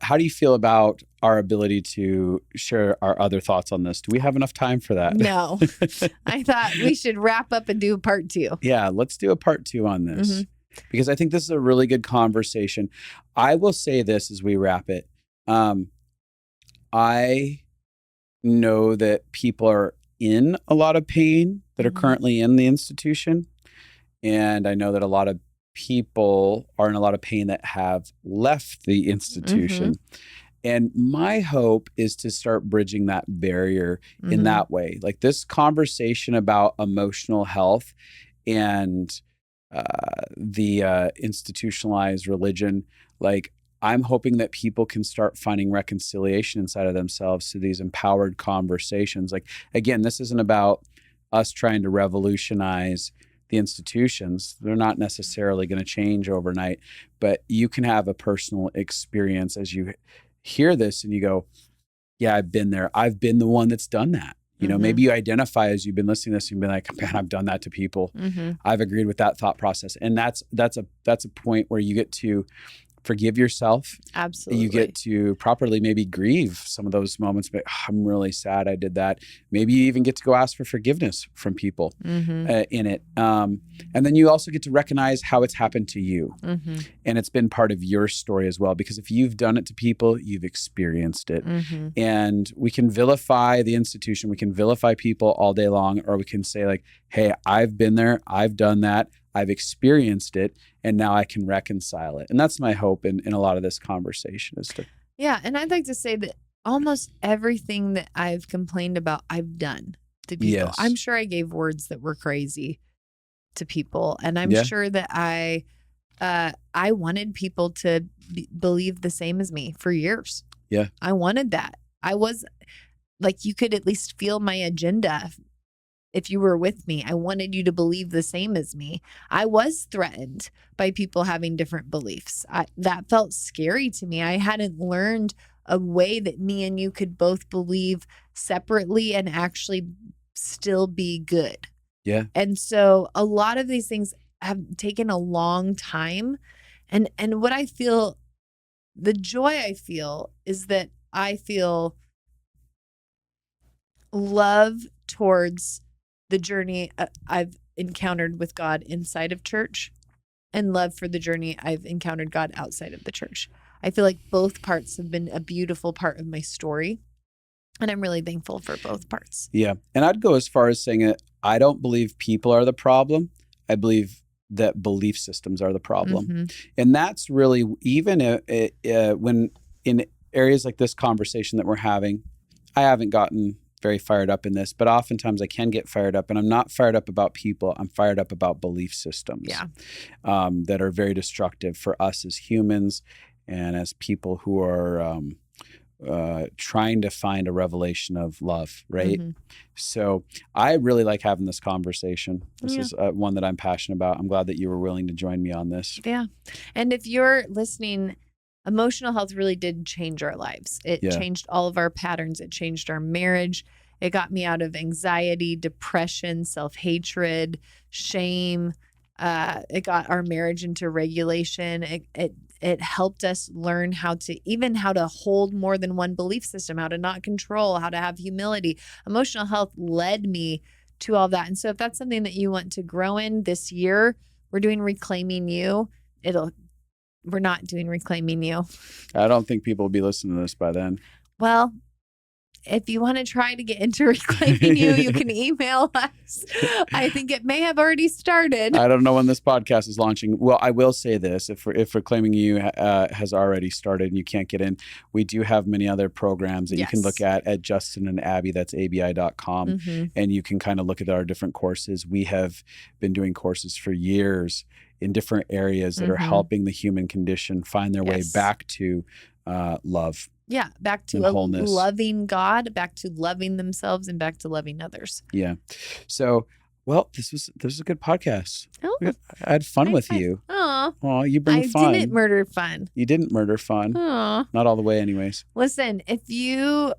How do you feel about our ability to share our other thoughts on this? Do we have enough time for that? No. I thought we should wrap up and do a part 2. Yeah, let's do a part 2 on this, because I think this is a really good conversation. I will say this as we wrap it. I know that people are in a lot of pain that are currently in the institution. And I know that a lot of people are in a lot of pain that have left the institution. And my hope is to start bridging that barrier in that way. Like this conversation about emotional health and the institutionalized religion, like I'm hoping that people can start finding reconciliation inside of themselves to these empowered conversations. Like, again, this isn't about us trying to revolutionize the institutions. They're not necessarily going to change overnight, but you can have a personal experience as you hear this and you go, yeah, I've been there. I've been the one that's done that. You know, maybe you identify as you've been listening to this, you've been like, man, I've done that to people. I've agreed with that thought process. And that's a point where you get to forgive yourself. Absolutely. You get to properly maybe grieve some of those moments, but I'm really sad I did that. Maybe you even get to go ask for forgiveness from people in it. And then you also get to recognize how it's happened to you. And it's been part of your story as well, because if you've done it to people, you've experienced it. And we can vilify the institution. We can vilify people all day long, or we can say like, hey, I've been there. I've done that. I've experienced it, and now I can reconcile it. And that's my hope in a lot of this conversation is to. Yeah. And I'd like to say that almost everything that I've complained about, I've done to people. Yes. I'm sure I gave words that were crazy to people. And I'm sure that I wanted people to believe the same as me for years. Yeah. I wanted that. I was like, you could at least feel my agenda. If you were with me, I wanted you to believe the same as me. I was threatened by people having different beliefs. That felt scary to me. I hadn't learned a way that me and you could both believe separately and actually still be good. Yeah. And so a lot of these things have taken a long time. And what I feel, the joy I feel is that I feel love towards the journey I've encountered with God inside of church and love for the journey I've encountered God outside of the church. I feel like both parts have been a beautiful part of my story, and I'm really thankful for both parts. Yeah. And I'd go as far as saying it, I don't believe people are the problem. I believe that belief systems are the problem. And that's really, even when in areas like this conversation that we're having, I haven't gotten very fired up in this, but oftentimes I can get fired up, and I'm not fired up about people. I'm fired up about belief systems that are very destructive for us as humans and as people who are trying to find a revelation of love, right? So I really like having this conversation. This is one that I'm passionate about. I'm glad that you were willing to join me on this. Yeah. And if you're listening, emotional health really did change our lives. It changed all of our patterns. It changed our marriage. It got me out of anxiety, depression, self-hatred, shame. It got our marriage into regulation. It helped us learn how to hold more than one belief system, how to not control, how to have humility. Emotional health led me to all that. And so if that's something that you want to grow in this year, we're doing Reclaiming You. We're not doing Reclaiming You. I don't think people will be listening to this by then. Well, if you want to try to get into Reclaiming You, you can email us. I think it may have already started. I don't know when this podcast is launching. Well, I will say this. If Reclaiming You has already started and you can't get in, we do have many other programs that you can look at Justin and Abby, that's abi.com. And you can kind of look at our different courses. We have been doing courses for years in different areas that are helping the human condition find their way back to love. Yeah, back to a loving God, back to loving themselves, and back to loving others. Yeah. So, well, this was a good podcast. Oh, I had fun with you. Oh, you bring fun. I didn't murder fun. You didn't murder fun. Not all the way, anyways. Listen, if you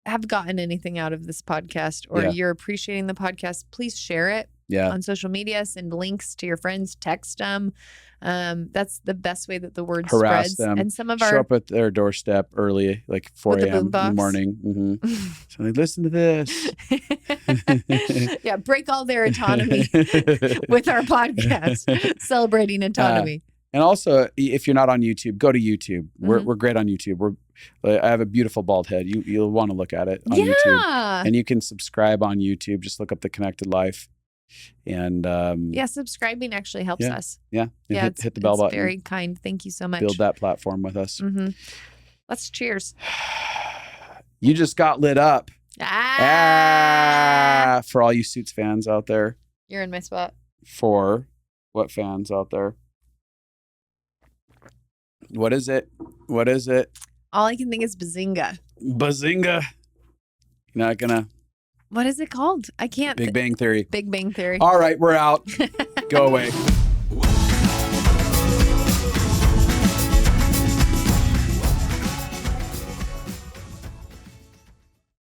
have gotten anything out of this podcast or you're appreciating the podcast, please share it on social media. Send links to your friends. Text them. That's the best way that the word spreads. Them. And some of show up at their doorstep early, like 4 a.m. in the morning. So they listen to this. Yeah, break all their autonomy with our podcast, celebrating autonomy. And also, if you're not on YouTube, go to YouTube. We're great on YouTube. I have a beautiful bald head. You'll want to look at it on YouTube. And you can subscribe on YouTube. Just look up The Connected Life. And subscribing actually helps us. Yeah. Hit the bell button. Very kind. Thank you so much. Build that platform with us. Let's cheers. You just got lit up. For all you Suits fans out there. You're in my spot. For what fans out there? What is it? All I can think is bazinga. Bazinga. You're not gonna. What is it called? I can't. Big Bang Theory. Big Bang Theory. All right, we're out. Go away.